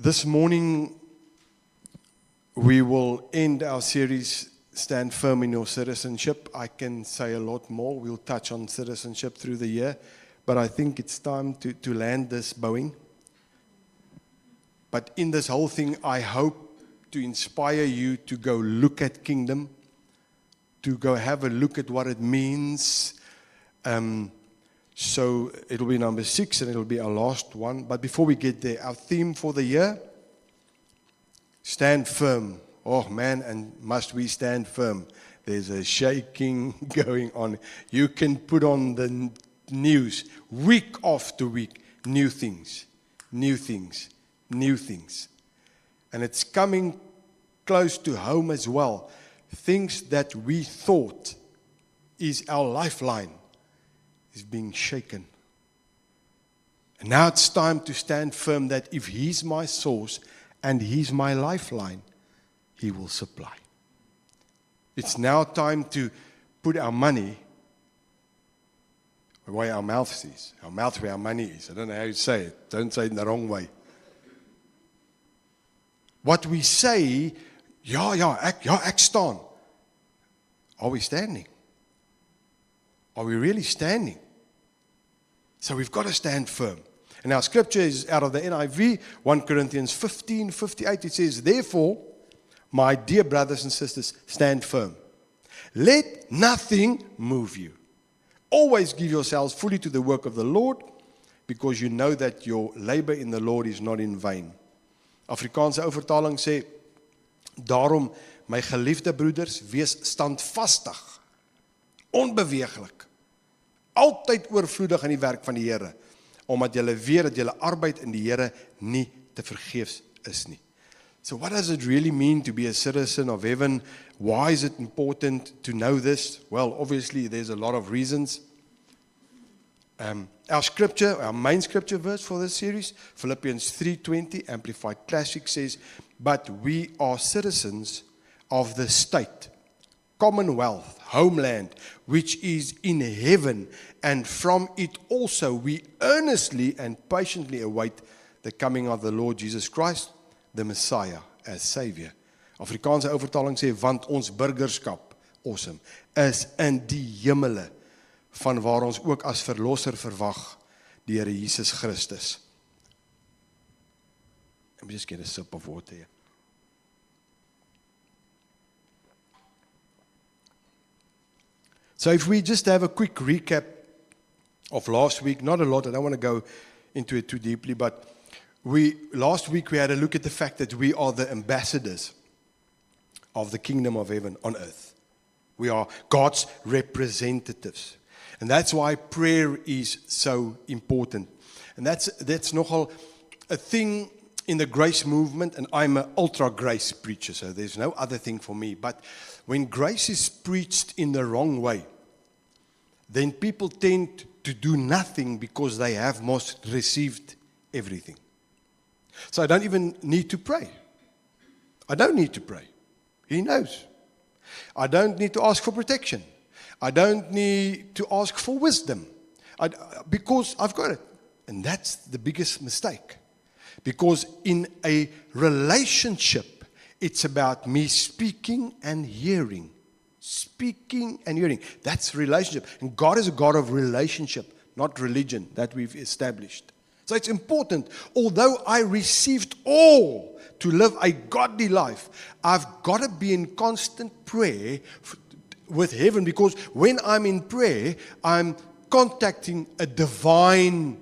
This morning, we will end our series, Stand Firm in Your Citizenship. I can say a lot more. We'll touch on citizenship through the year. But I think it's time to land this bowing. But in this whole thing, I hope to inspire you to go look at kingdom, to go have a look at what it means. So it'll be number 6 and it'll be our last one. But before we get there, our theme for the year, stand firm. Oh man, and must we stand firm? There's a shaking going on. You can put on the news week after week, new things, new things, new things. And it's coming close to home as well. Things that we thought is our lifeline is being shaken. And now it's time to stand firm that if He's my source and He's my lifeline, He will supply. It's now time to put our money where our mouth is. Our mouth where our money is. I don't know how you say it. Don't say it in the wrong way. What we say, ek staan. Are we standing? Are we really standing? So we've got to stand firm. And our scripture is out of the NIV, 1 Corinthians 15:58. It says, therefore, my dear brothers and sisters, stand firm. Let nothing move you. Always give yourselves fully to the work of the Lord, because you know that your labor in the Lord is not in vain. Afrikaanse ou vertaling sê, daarom, my geliefde broeders, wees standvastig, onbeweeglik, altyd oorvloedig in die werk van die Here, omdat julle weet dat julle arbeid in die Here nie te vergeefs is nie. So what does it really mean to be a citizen of heaven? Why is it important to know this? Well, obviously there's a lot of reasons. Our scripture, our main scripture verse for this series, Philippians 3:20, Amplified Classic says, but we are citizens of the state, commonwealth, homeland, which is in heaven, and from it also we earnestly and patiently await the coming of the Lord Jesus Christ, the Messiah, as Savior. Afrikaanse ou vertaling sê, want ons burgerskap, awesome, is in die hemele, van waar ons ook as verlosser verwag, die Here Jesus Christus. Let me just get a sip of water here. So if we just have a quick recap of last week, not a lot, I don't want to go into it too deeply, but last week we had a look at the fact that we are the ambassadors of the kingdom of heaven on earth. We are God's representatives. And that's why prayer is so important. And that's nogal a thing in the grace movement, and I'm an ultra grace preacher, so there's no other thing for me. But when grace is preached in the wrong way, then people tend to do nothing because they have most received everything. So I don't even need to pray. I don't need to pray. He knows. I don't need to ask for protection. I don't need to ask for wisdom. Because I've got it. And that's the biggest mistake. Because in a relationship, it's about me speaking and hearing. Speaking and hearing. That's relationship. And God is a God of relationship, not religion, that we've established. So it's important. Although I received all to live a godly life, I've got to be in constant prayer with heaven, because when I'm in prayer, I'm contacting a divine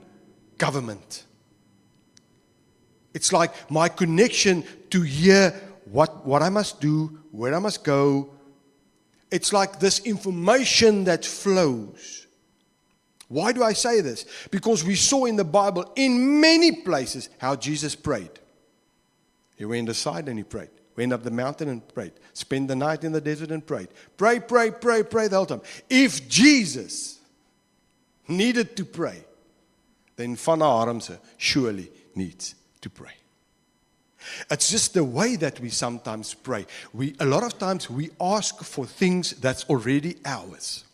government. It's like my connection to hear what I must do, where I must go. It's like this information that flows. Why do I say this? Because we saw in the Bible, in many places, how Jesus prayed. He went aside and he prayed. Went up the mountain and prayed. Spent the night in the desert and prayed. Pray the whole time. If Jesus needed to pray, then Van Harmse surely needs to pray. It's just the way that we sometimes pray. A lot of times we ask for things that's already ours.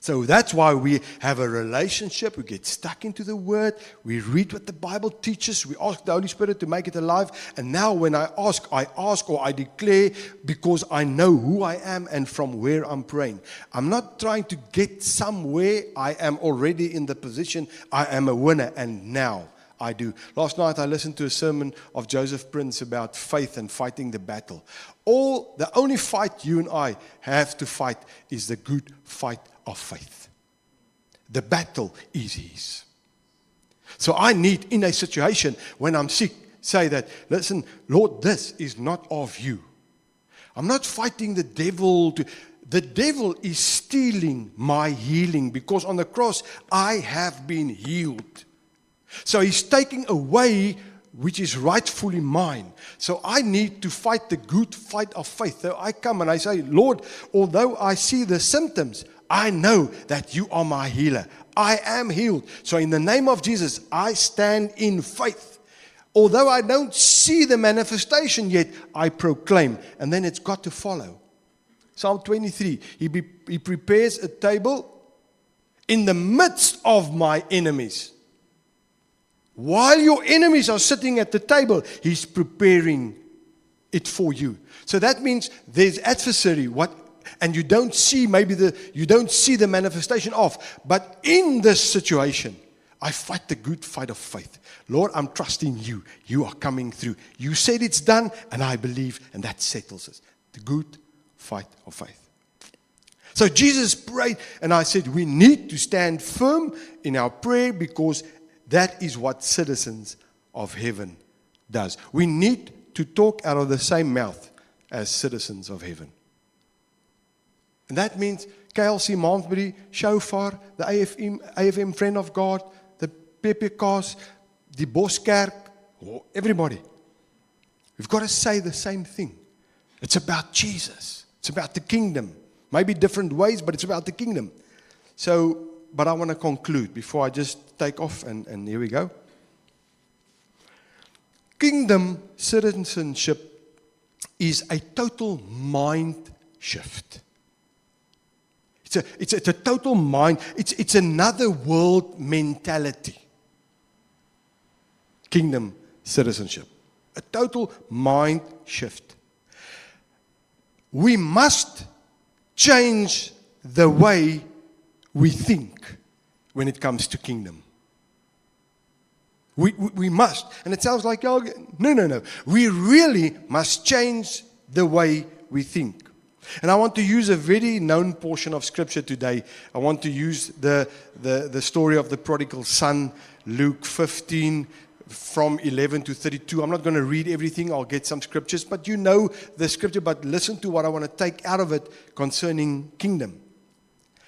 So that's why we have a relationship. We get stuck into the Word. We read what the Bible teaches. We ask the Holy Spirit to make it alive. And now when I ask or I declare because I know who I am and from where I'm praying. I'm not trying to get somewhere. I am already in the position. I am a winner, and now I do. Last night I listened to a sermon of Joseph Prince about faith and fighting the battle. The only fight you and I have to fight is the good fight of faith. The battle is his. So I need, in a situation when I'm sick, say that, listen, Lord, this is not of you. I'm not fighting the devil. The devil is stealing my healing because on the cross I have been healed. So he's taking away which is rightfully mine. So I need to fight the good fight of faith. So I come and I say, Lord, although I see the symptoms, I know that you are my healer. I am healed. So in the name of Jesus, I stand in faith. Although I don't see the manifestation yet, I proclaim. And then it's got to follow. Psalm 23, he prepares a table in the midst of my enemies. While your enemies are sitting at the table, he's preparing it for you. So that means there's adversary, and you don't see you don't see the manifestation of. But in this situation, I fight the good fight of faith. Lord, I'm trusting you. You are coming through. You said it's done, and I believe, and that settles it. The good fight of faith. So Jesus prayed, and I said we need to stand firm in our prayer because that is what citizens of heaven does. We need to talk out of the same mouth as citizens of heaven. And that means KLC Malmesbury, Shofar, the AFM Friend of God, the PPKs, the Boskerk, everybody. We've got to say the same thing. It's about Jesus. It's about the kingdom. Maybe different ways, but it's about the kingdom. So, but I want to conclude before I just take off, and here we go. Kingdom citizenship is a total mind shift. It's a total mind. It's another world mentality. Kingdom citizenship. A total mind shift. We must change the way we think when it comes to kingdom. We must. And it sounds like, oh, no. We really must change the way we think. And I want to use a very known portion of Scripture today. I want to use the story of the prodigal son, Luke 15, from 11 to 32. I'm not going to read everything. I'll get some scriptures. But you know the scripture. But listen to what I want to take out of it concerning kingdom.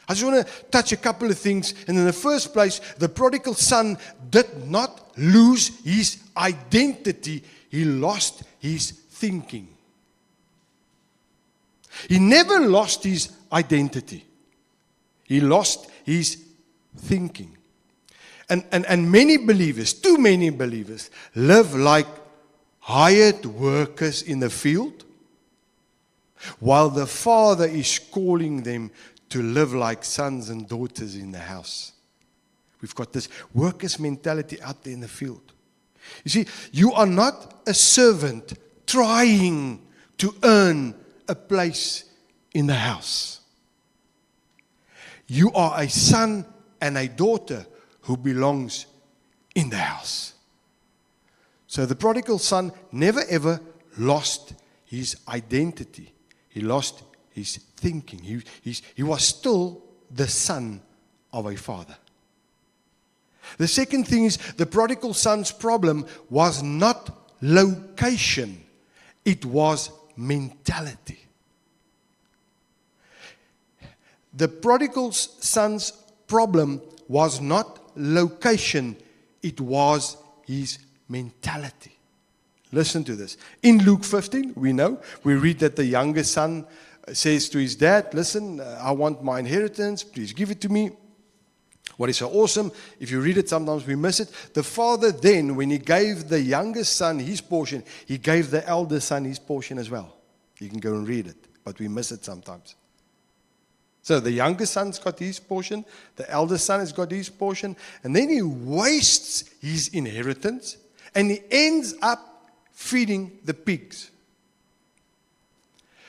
I just want to touch a couple of things. And in the first place, the prodigal son did not lose his identity. He lost his thinking. He never lost his identity. He lost his thinking. And many believers, too many believers, live like hired workers in the field, while the Father is calling them to live like sons and daughters in the house. We've got this workers' mentality out there in the field. You see, you are not a servant trying to earn a place in the house. You are a son and a daughter who belongs in the house. So the prodigal son never ever lost his identity. He lost his thinking. He was still the son of a father. The second thing is the prodigal son's problem was not location. It was mentality. The prodigal son's problem was not location, it was his mentality. Listen to this. In Luke 15, we read that the younger son says to his dad, listen, I want my inheritance, please give it to me. What is so awesome, if you read it, sometimes we miss it. The father then, when he gave the youngest son his portion, he gave the elder son his portion as well. You can go and read it, but we miss it sometimes. So the younger son's got his portion, the elder son has got his portion, and then he wastes his inheritance, and he ends up feeding the pigs.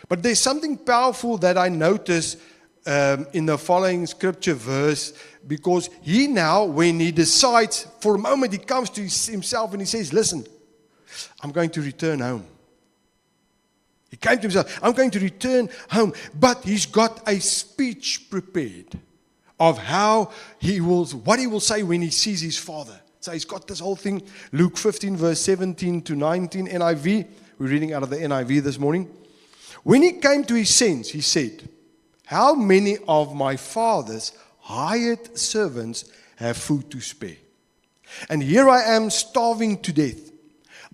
But there's something powerful that I notice in the following scripture verse, because he now, when he decides, for a moment he comes to himself and he says, listen, I'm going to return home. He came to himself, I'm going to return home. But he's got a speech prepared of how what he will say when he sees his father. So he's got this whole thing, Luke 15 verse 17 to 19 NIV. We're reading out of the NIV this morning. When he came to his sense, he said, how many of my father's hired servants have food to spare? And here I am starving to death.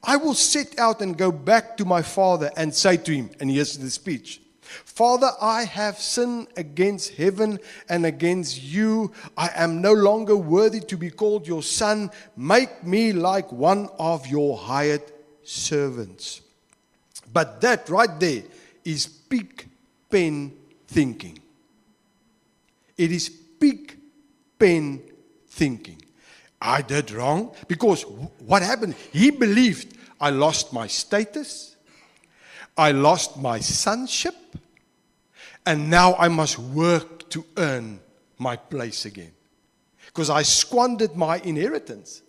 I will set out and go back to my father and say to him, and here's the speech, Father, I have sinned against heaven and against you. I am no longer worthy to be called your son. Make me like one of your hired servants. But that right there is big pen thinking. It is big pen thinking. I did wrong because what happened? He believed I lost my status, I lost my sonship, and now I must work to earn my place again. Because I squandered my inheritance.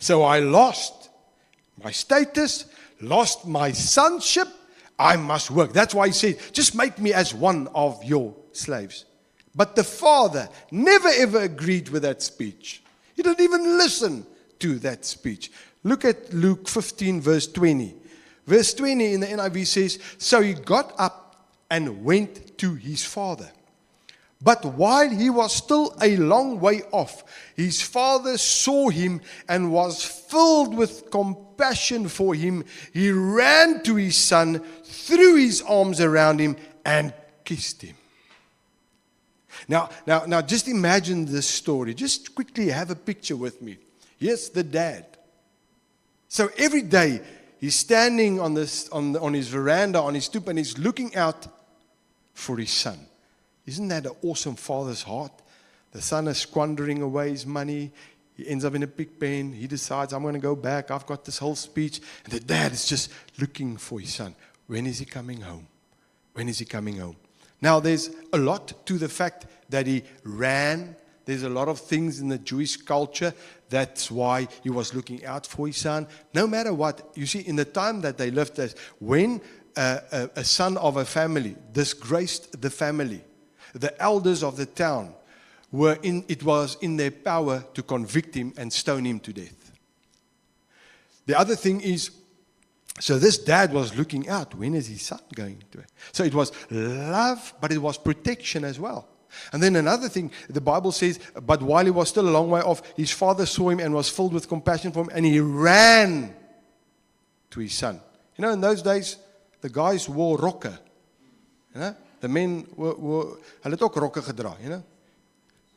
So I lost my status, lost my sonship, I must work. That's why he said, just make me as one of your slaves. But the father never ever agreed with that speech. He didn't even listen to that speech. Look at Luke 15 verse 20. Verse 20 in the NIV says, so he got up and went to his father. But while he was still a long way off, his father saw him and was filled with compassion for him. He ran to his son, threw his arms around him, and kissed him. Now, just imagine this story. Just quickly have a picture with me. Here's the dad. So every day he's standing on his veranda, on his stoop, and he's looking out for his son. Isn't that an awesome father's heart? The son is squandering away his money. He ends up in a pig pen. He decides, I'm going to go back. I've got this whole speech. And the dad is just looking for his son. When is he coming home? When is he coming home? Now, there's a lot to the fact that he ran. There's a lot of things in the Jewish culture. That's why he was looking out for his son. No matter what, you see, in the time that they lived, when a son of a family disgraced the family, the elders of the town it was in their power to convict him and stone him to death. The other thing is, so this dad was looking out. When is his son going to? So it was love, but it was protection as well. And then another thing, the Bible says, but while he was still a long way off, his father saw him and was filled with compassion for him, and he ran to his son. You know, in those days, the guys wore rokke. You know, the men hulle het ook rokke gedra, you know,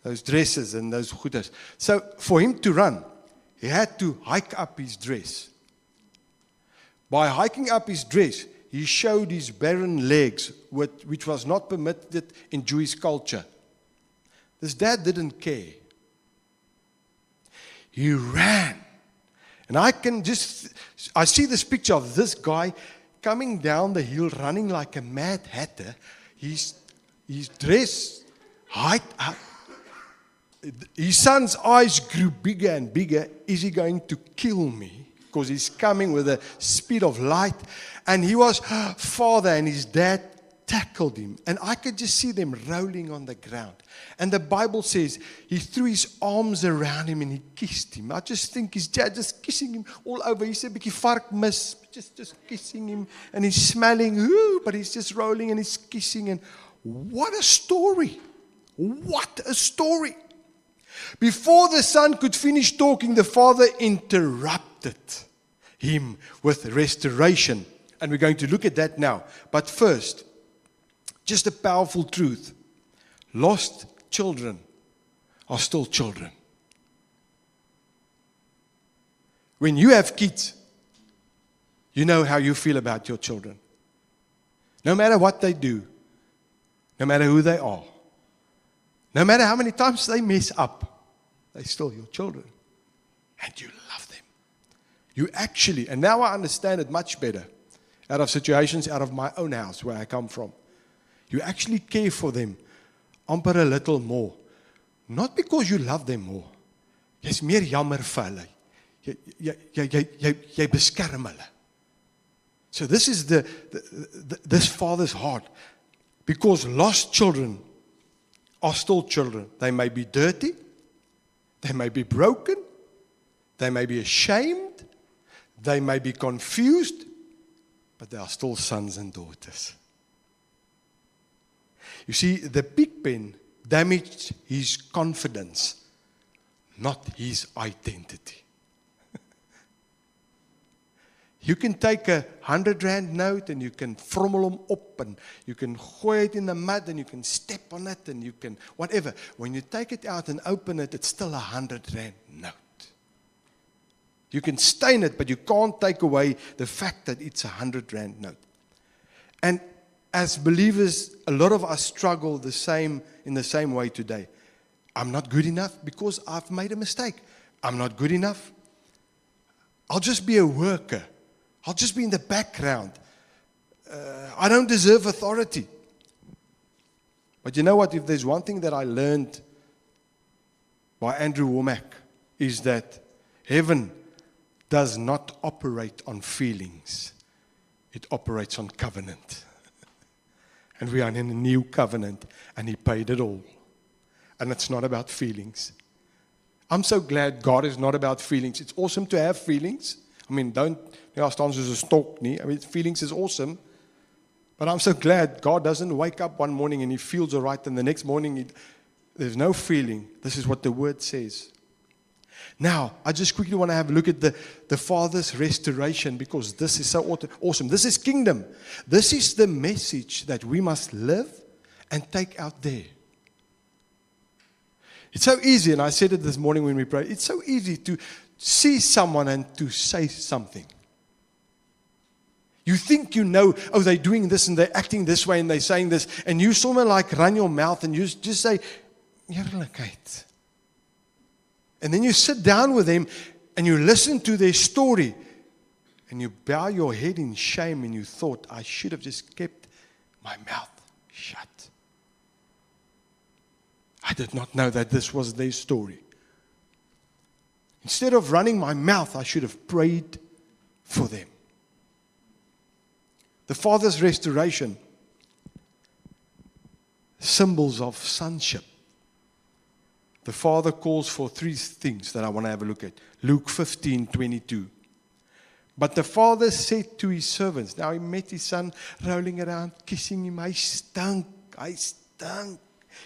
those dresses and those goeders. So for him to run, he had to hike up his dress. By hiking up his dress, he showed his barren legs, which was not permitted in Jewish culture. This dad didn't care. He ran. And I see this picture of this guy coming down the hill, running like a mad hatter. His dress hiked up. His son's eyes grew bigger and bigger. Is he going to kill me? Because he's coming with the speed of light. And he was, father, and his dad tackled him. And I could just see them rolling on the ground. And the Bible says he threw his arms around him and he kissed him. I just think his dad just kissing him all over. He said, "Bietjie vark mis," just kissing him. And he's smelling, but he's just rolling and he's kissing. And what a story. What a story. Before the son could finish talking, the father interrupted him with restoration. And we're going to look at that now. But first, just a powerful truth. Lost children are still children. When you have kids, you know how you feel about your children. No matter what they do, no matter who they are, No matter how many times they mess up, they're still your children. And you love them. You actually, and now I understand it much better, out of situations out of my own house where I come from. You actually care for them, amper a little more. Not because you love them more. Jy's meer jammer vir hulle. Jy beskerm hulle. So this is this father's heart. Because lost children are still children. They may be dirty. They may be broken. They may be ashamed. They may be confused. But they are still sons and daughters. You see, the pig pen damaged his confidence, not his identity. You can take a 100 rand note and you can frommel hom op and you can gooi it in the mud and you can step on it and you can whatever. When you take it out and open it, it's still a 100 rand note. You can stain it, but you can't take away the fact that it's a 100 rand note. And as believers, a lot of us struggle in the same way today. I'm not good enough because I've made a mistake. I'm not good enough. I'll just be a worker. I'll just be in the background. I don't deserve authority. But you know what? If there's one thing that I learned by Andrew Womack, is that heaven does not operate on feelings. It operates on covenant. And we are in a new covenant, and He paid it all. And it's not about feelings. I'm so glad God is not about feelings. It's awesome to have feelings. I mean, don't staan soos 'n stok nie. I mean, feelings is awesome. But I'm so glad God doesn't wake up one morning and He feels all right, and the next morning there's no feeling. This is what the Word says. Now, I just quickly want to have a look at the Father's restoration, because this is so awesome. This is kingdom. This is the message that we must live and take out there. It's so easy, and I said it this morning when we prayed, it's so easy to see someone and to say something. You think you know, oh, they're doing this and they're acting this way and they're saying this, and you sort of like run your mouth and you just say, Heerlikheid. And then you sit down with them and you listen to their story and you bow your head in shame and you thought, I should have just kept my mouth shut. I did not know that this was their story. Instead of running my mouth, I should have prayed for them. The Father's restoration, symbols of sonship. The Father calls for three things that I want to have a look at. Luke 15:22. But the Father said to His servants, now He met His son rolling around, kissing him. I stunk.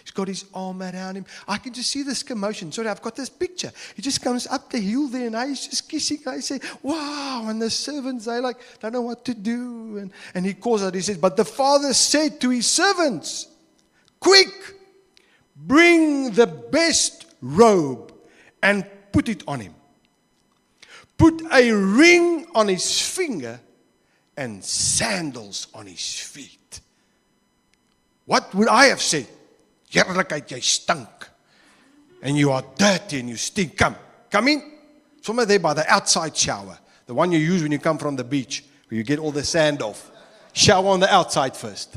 He's got his arm around him. I can just see this commotion. Sorry, I've got this picture. He just comes up the hill there and he's just kissing. I say, wow. And the servants, they don't know what to do. And He calls out, He says, but the Father said to His servants, quick, bring the best robe and put it on him. Put a ring on his finger and sandals on his feet. What would I have said? Heerlikheid, jy stink. And you are dirty and you stink. Come in. Somewhere there by the outside shower. The one you use when you come from the beach, where you get all the sand off. Shower on the outside first.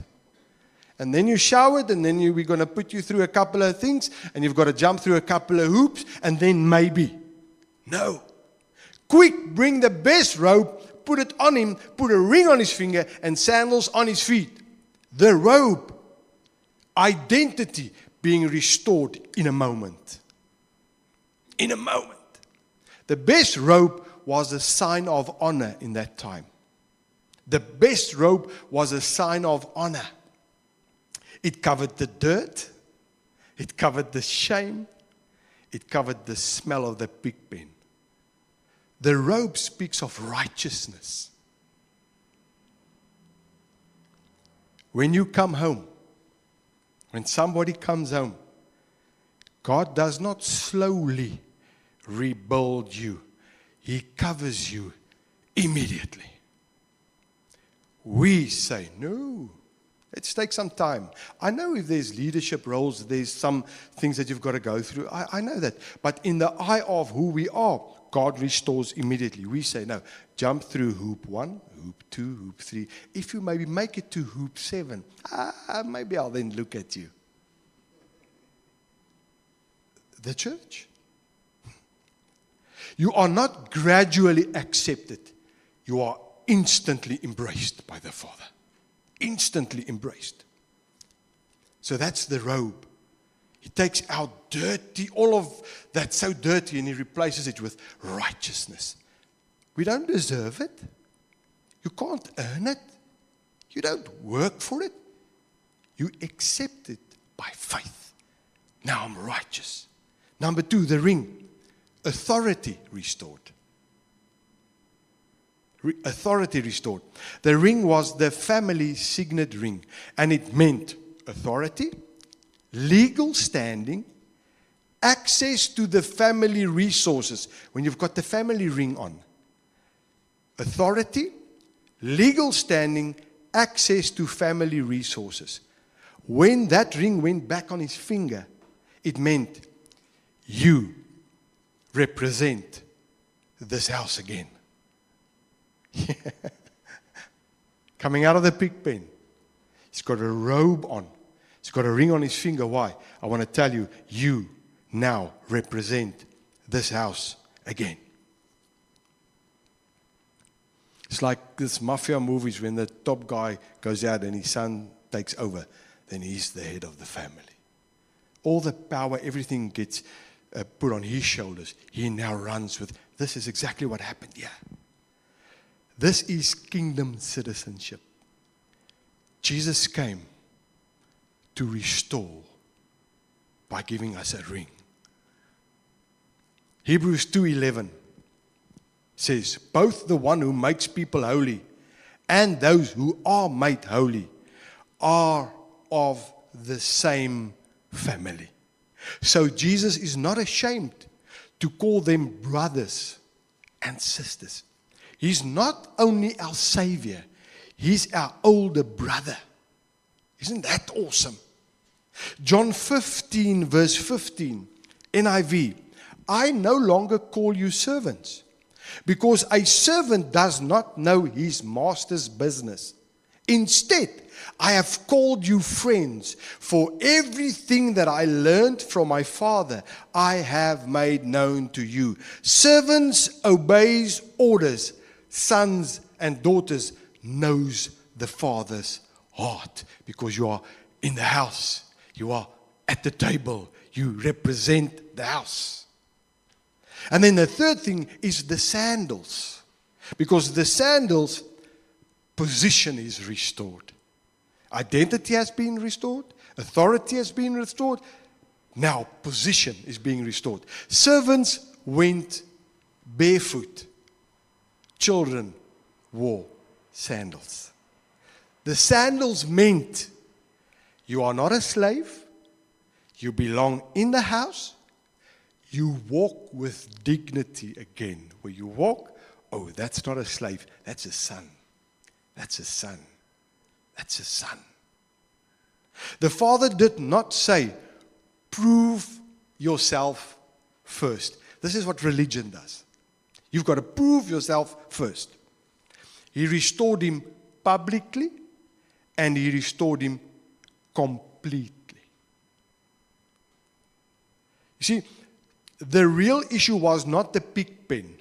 And then you showered, and then we're going to put you through a couple of things, and you've got to jump through a couple of hoops, and then maybe. No. Quick, bring the best robe, put it on him, put a ring on his finger, and sandals on his feet. The robe. Identity being restored in a moment. In a moment. The best robe was a sign of honor in that time. The best robe was a sign of honor. It covered the dirt. It covered the shame. It covered the smell of the pig pen. The robe speaks of righteousness. When you come home, when somebody comes home, God does not slowly rebuild you. He covers you immediately. We say, no, It takes some time. I know if there's leadership roles, there's some things that you've got to go through. I know that. But in the eye of who we are, God restores immediately. We say, no, jump through hoop 1, hoop 2, hoop 3. If you maybe make it to hoop 7, maybe I'll then look at you. The church. You are not gradually accepted. You are instantly embraced by the Father. Instantly embraced. So that's the robe. He takes out dirty, all of that's so dirty, and he replaces it with righteousness. We don't deserve it. You can't earn it. You don't work for it. You accept it by faith. Now I'm righteous. Number 2, the ring. Authority restored. Authority restored. The ring was the family signet ring, and it meant authority, legal standing, access to the family resources. When you've got the family ring on, authority, legal standing, access to family resources. When that ring went back on his finger, it meant you represent this house again. Coming out of the pig pen. He's got a robe on. He's got a ring on his finger. Why? I want to tell you, you now represent this house again. It's like this mafia movies when the top guy goes out and his son takes over. Then he's the head of the family. All the power, everything gets put on his shoulders. He now runs with, this is exactly what happened here. This is kingdom citizenship. Jesus came to restore by giving us a ring. Hebrews 2:11 says, both the one who makes people holy and those who are made holy are of the same family. So Jesus is not ashamed to call them brothers and sisters. He's not only our Savior, He's our older brother. Isn't that awesome? John 15 verse 15, NIV. I no longer call you servants, because a servant does not know his master's business. Instead, I have called you friends, for everything that I learned from my Father, I have made known to you. Servants obeys orders. Sons and daughters knows the Father's heart, because you are in the house. You are at the table. You represent the house. And then the third thing is the sandals, because the sandals, position is restored. Identity has been restored. Authority has been restored. Now position is being restored. Servants went barefoot. Children wore sandals. The sandals meant you are not a slave. You belong in the house. You walk with dignity again. Where you walk, oh, that's not a slave. That's a son. That's a son. That's a son. The Father did not say, prove yourself first. This is what religion does. You've got to prove yourself first. He restored him publicly, and He restored him completely. You see, the real issue was not the pig pen.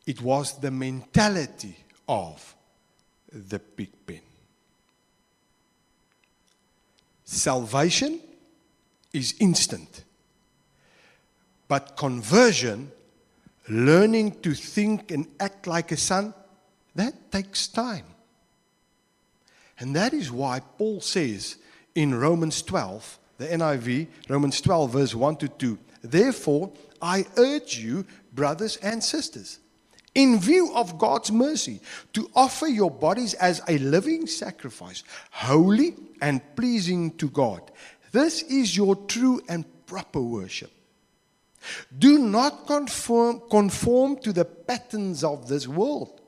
It was the mentality of the pig pen. Salvation is instant. But conversion, learning to think and act like a son, that takes time. And that is why Paul says in Romans 12, the NIV, Romans 12 verse 1 to 2, therefore I urge you, brothers and sisters, in view of God's mercy, to offer your bodies as a living sacrifice, holy and pleasing to God. This is your true and proper worship. Do not conform to the patterns of this world,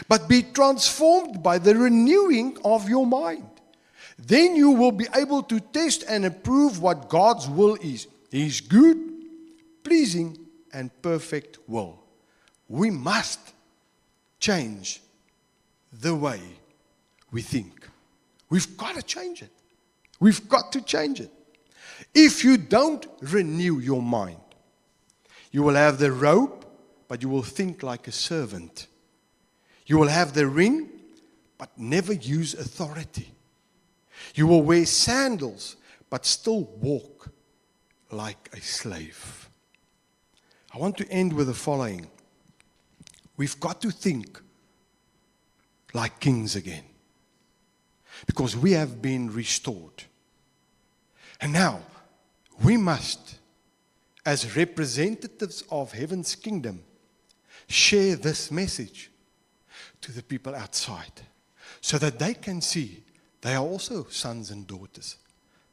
but be transformed by the renewing of your mind. Then you will be able to test and approve what God's will is. His good, pleasing, and perfect will. We must change the way we think. We've got to change it. We've got to change it. If you don't renew your mind, you will have the robe, but you will think like a servant. You will have the ring, but never use authority. You will wear sandals, but still walk like a slave. I want to end with the following. We've got to think like kings again, because we have been restored. And now, we must, as representatives of heaven's kingdom, share this message to the people outside, so that they can see they are also sons and daughters.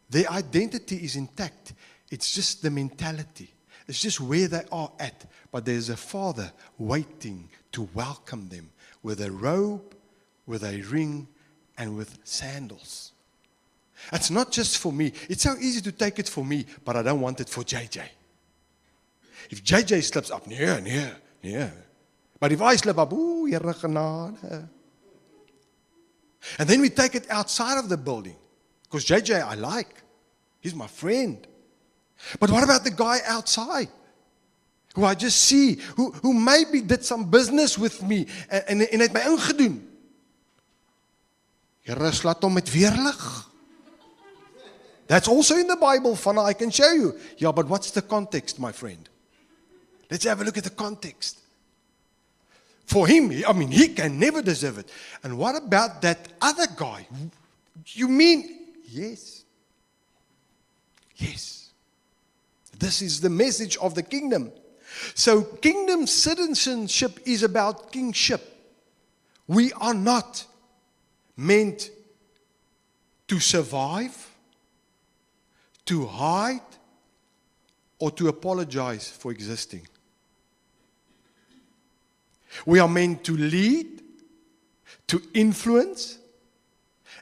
Their identity is intact. It's just the mentality. It's just where they are at. But there's a Father waiting to welcome them with a robe, with a ring, and with sandals. It's not just for me. It's so easy to take it for me, but I don't want it for JJ. If JJ slips up, yeah. But if I slip up, ooh, Here genade. And then we take it outside of the building. Because JJ I like. He's my friend. But what about the guy outside? Who I just see, who maybe did some business with me en het my ingedoen. Here slaat hom met weerlig. That's also in the Bible, Fana, I can show you. Yeah, but what's the context, my friend? Let's have a look at the context. For him, he can never deserve it. And what about that other guy? You mean? Yes. Yes. This is the message of the kingdom. So kingdom citizenship is about kingship. We are not meant to survive, to hide, or to apologize for existing. We are meant to lead, to influence,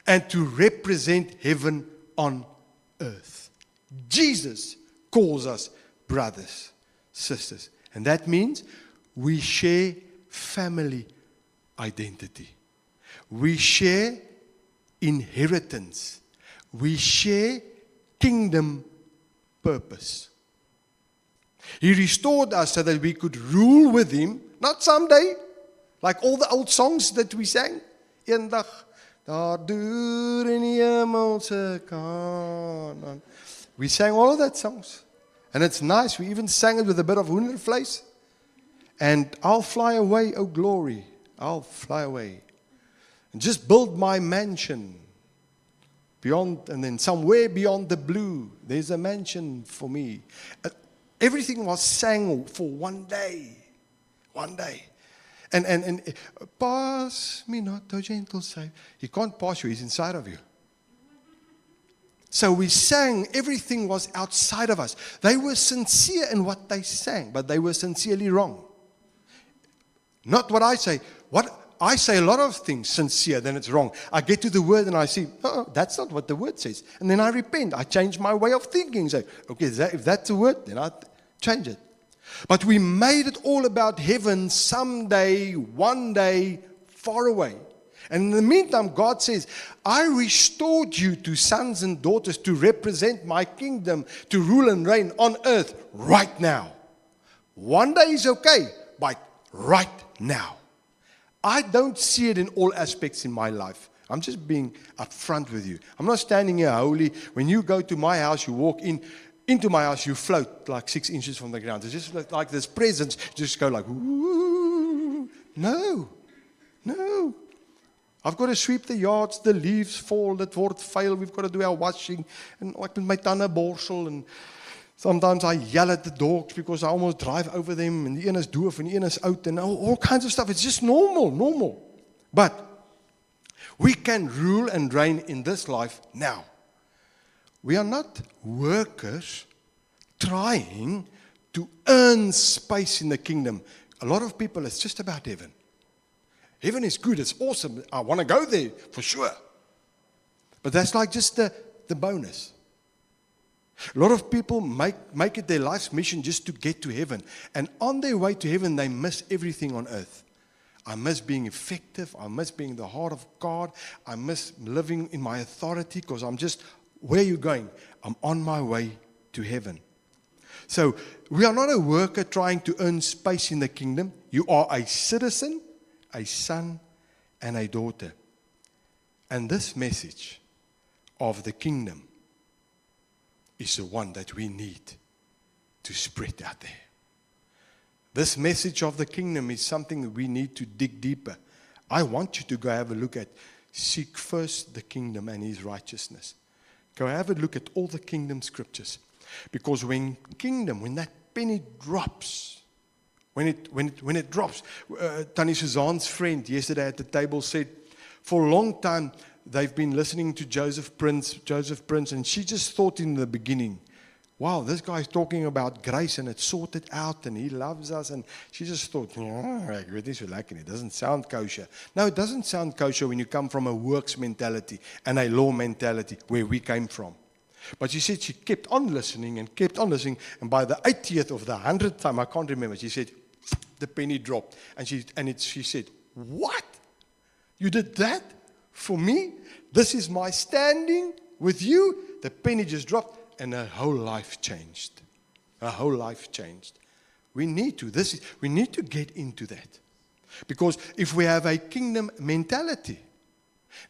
and to represent heaven on earth. Jesus calls us brothers, sisters. And that means we share family identity. We share inheritance. We share kingdom purpose. He restored us so that we could rule with Him, not someday, like all the old songs that we sang. Eendag, daar deur in die hemelse Kanaan. We sang all of that songs. And it's nice. We even sang it with a bit of hoendervleis. And I'll fly away, oh glory. I'll fly away. And just build my mansion. Beyond, and then somewhere beyond the blue, there's a mansion for me. Everything was sang for one day. One day. And pass me not, O gentle Savior. He can't pass you, He's inside of you. So we sang, everything was outside of us. They were sincere in what they sang, but they were sincerely wrong. Not what I say. What I say a lot of things sincere, then it's wrong. I get to the word and I see, oh, that's not what the word says. And then I repent. I change my way of thinking. Say, okay, if that's the word, then I change it. But we made it all about heaven someday, one day, far away. And in the meantime, God says, I restored you to sons and daughters to represent my kingdom, to rule and reign on earth right now. One day is okay, but right now. I don't see it in all aspects in my life. I'm just being upfront with you. I'm not standing here holy. When you go to my house, you walk into my house, you float like 6 inches from the ground. It's just like this presence. You just go like, ooh. No. I've got to sweep the yards, the leaves fall, dit word vuil, we've got to do our washing. And ek met my tande borsel, and sometimes I yell at the dogs because I almost drive over them, and die een is doof en die een is oud, and all kinds of stuff. It's just normal. But we can rule and reign in this life now. We are not workers trying to earn space in the kingdom. A lot of people, it's just about heaven. Heaven is good, it's awesome. I want to go there for sure. But that's like just the bonus. A lot of people make it their life's mission just to get to heaven. And on their way to heaven, they miss everything on earth. I miss being effective. I miss being the heart of God. I miss living in my authority because I'm just, where are you going? I'm on my way to heaven. So we are not a worker trying to earn space in the kingdom. You are a citizen, a son, and a daughter. And this message of the kingdom is the one that we need to spread out there. This message of the kingdom is something that we need to dig deeper. I want you to go have a look at seek first the kingdom and his righteousness. Go have a look at all the kingdom scriptures. Because when that penny drops, when it drops, Tannie Suzanne's friend yesterday at the table said, for a long time they've been listening to Joseph Prince, and she just thought in the beginning, wow, this guy's talking about grace and it's sorted out and he loves us. And she just thought, it doesn't sound kosher. No, it doesn't sound kosher when you come from a works mentality and a law mentality where we came from. But she said she kept on listening. And by the 80th of the 100th time, I can't remember, she said, the penny dropped. And she said, what? You did that for me? This is my standing with you? The penny just dropped. And her whole life changed. Her whole life changed. We need to get into that. Because if we have a kingdom mentality,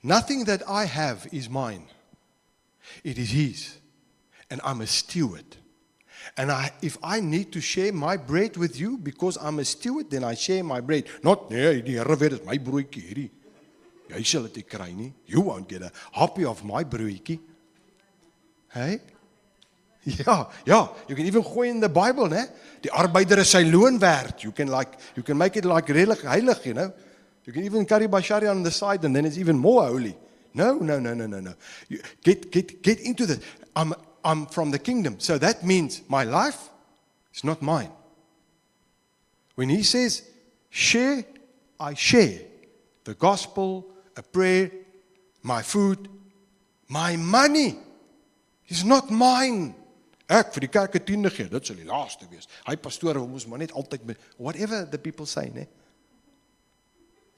nothing that I have is mine. It is his. And I'm a steward. And if I need to share my bread with you because I'm a steward, then I share my bread. Not, nee, die Here weet, is my broodjie hierdie. Jy sal dit nie kry nie. You won't get a happy of my broodjie. Hey? Ja, you can even gooi in the Bible, né? Die arbeider is sy loon werd. You can make it like redelijk heilig, you know. You can even carry Bashari on the side and then it's even more holy. No. You get into this. I'm from the kingdom. So that means my life is not mine. When he says share, I share. The gospel, a prayer, my food, my money is not mine. Ek vir die kerk 'n tiende gee, dit sal die laaste wees. Hy pastoor moes maar net altyd whatever the people say, né?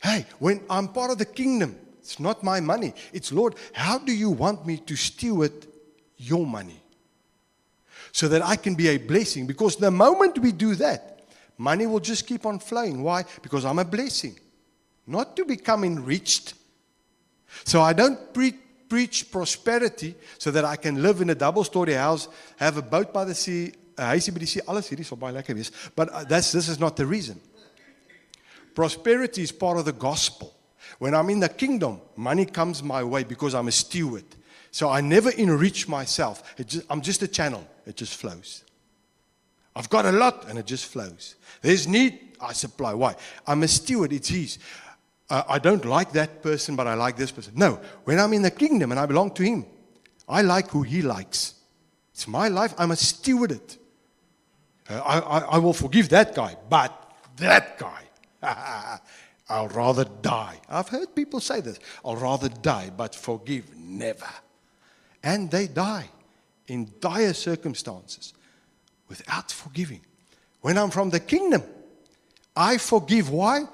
Hey, when I'm part of the kingdom, it's not my money. It's Lord, how do you want me to steward your money? So that I can be a blessing. Because the moment we do that, money will just keep on flowing. Why? Because I'm a blessing. Not to become enriched. So I don't preach prosperity so that I can live in a double-story house, have a boat by the sea, 'n huisie by die see, alles hierdie sal baie lekker wees. But this is not the reason. Prosperity is part of the gospel. When I'm in the kingdom, money comes my way because I'm a steward. So I never enrich myself. I'm just a channel. It just flows. I've got a lot and it just flows. There's need, I supply. Why? I'm a steward. It's his. I don't like that person, but I like this person. No, when I'm in the kingdom and I belong to him, I like who he likes. It's my life. I must steward it. I will forgive that guy, but that guy, I'll rather die. I've heard people say this. I'll rather die, but forgive never. And they die in dire circumstances without forgiving. When I'm from the kingdom, I forgive. Why?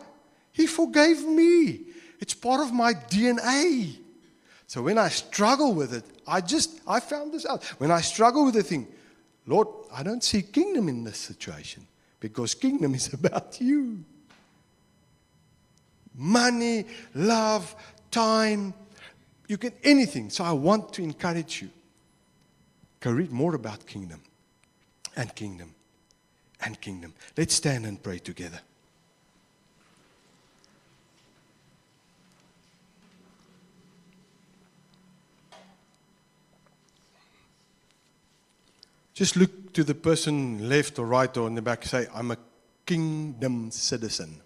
He forgave me. It's part of my DNA. So when I struggle with it, I found this out. When I struggle with the thing, Lord, I don't see kingdom in this situation because kingdom is about you. Money, love, time, you can anything. So I want to encourage you. Go read more about kingdom and kingdom and kingdom. Let's stand and pray together. Just look to the person left or right or in the back. Say, I'm a kingdom citizen.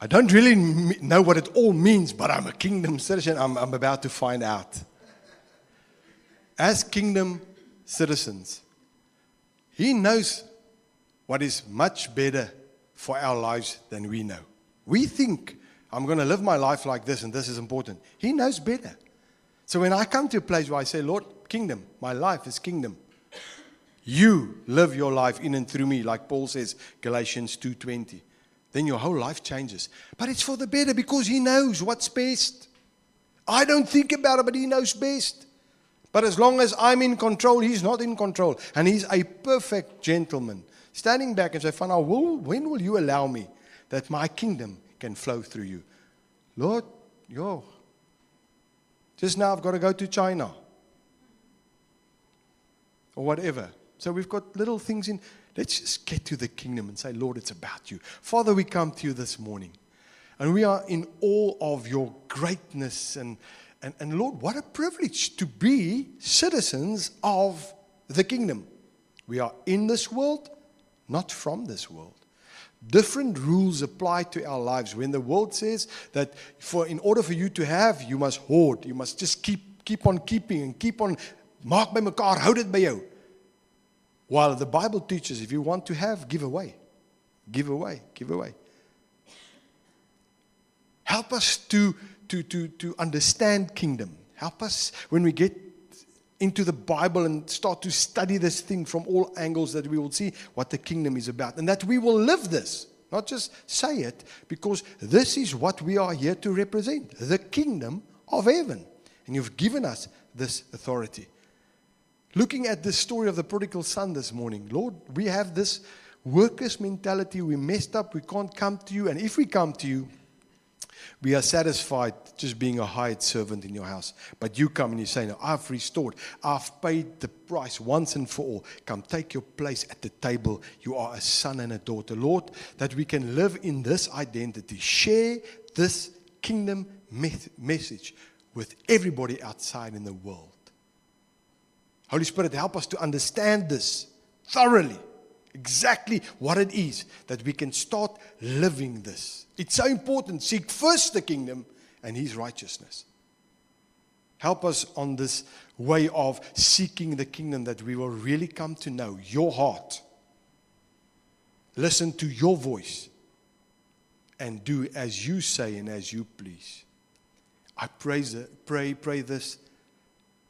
I don't really know what it all means, but I'm a kingdom citizen. I'm about to find out. As kingdom citizens, he knows what is much better for our lives than we know. We think I'm going to live my life like this, and this is important. He knows better. So when I come to a place where I say, Lord, kingdom, my life is kingdom. You live your life in and through me, like Paul says, Galatians 2:20. Then your whole life changes. But it's for the better because He knows what's best. I don't think about it, but He knows best. But as long as I'm in control, He's not in control. And He's a perfect gentleman. Standing back and say, Fana, when will you allow me that my kingdom can flow through you? Lord, just now I've got to go to China. Or whatever. So we've got little things in. Let's just get to the kingdom and say, Lord, it's about you. Father, we come to you this morning. And we are in awe of your greatness. And Lord, what a privilege to be citizens of the kingdom. We are in this world, not from this world. Different rules apply to our lives. When the world says that in order for you to have, you must hoard. You must just keep on keeping and keep on. Maak by mekaar, hou dit by jou. While the Bible teaches, if you want to have, give away. Give away. Give away. Help us to understand kingdom. Help us when we get into the Bible and start to study this thing from all angles, that we will see what the kingdom is about. And that we will live this. Not just say it, because this is what we are here to represent. The kingdom of heaven. And you've given us this authority. Looking at the story of the prodigal son this morning, Lord, we have this workers' mentality. We messed up. We can't come to you. And if we come to you, we are satisfied just being a hired servant in your house. But you come and you say, no, I've restored. I've paid the price once and for all. Come take your place at the table. You are a son and a daughter. Lord, that we can live in this identity. Share this kingdom message with everybody outside in the world. Holy Spirit, help us to understand this thoroughly, exactly what it is, that we can start living this. It's so important. Seek first the kingdom and His righteousness. Help us on this way of seeking the kingdom, that we will really come to know your heart, listen to your voice, and do as you say and as you please. I pray this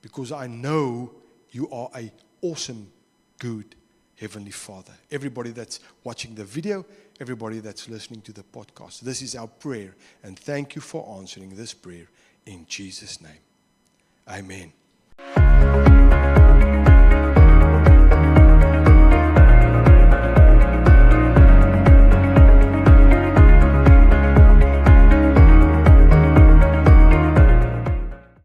because I know you are an awesome, good Heavenly Father. Everybody that's watching the video, everybody that's listening to the podcast, this is our prayer. And thank you for answering this prayer in Jesus' name. Amen.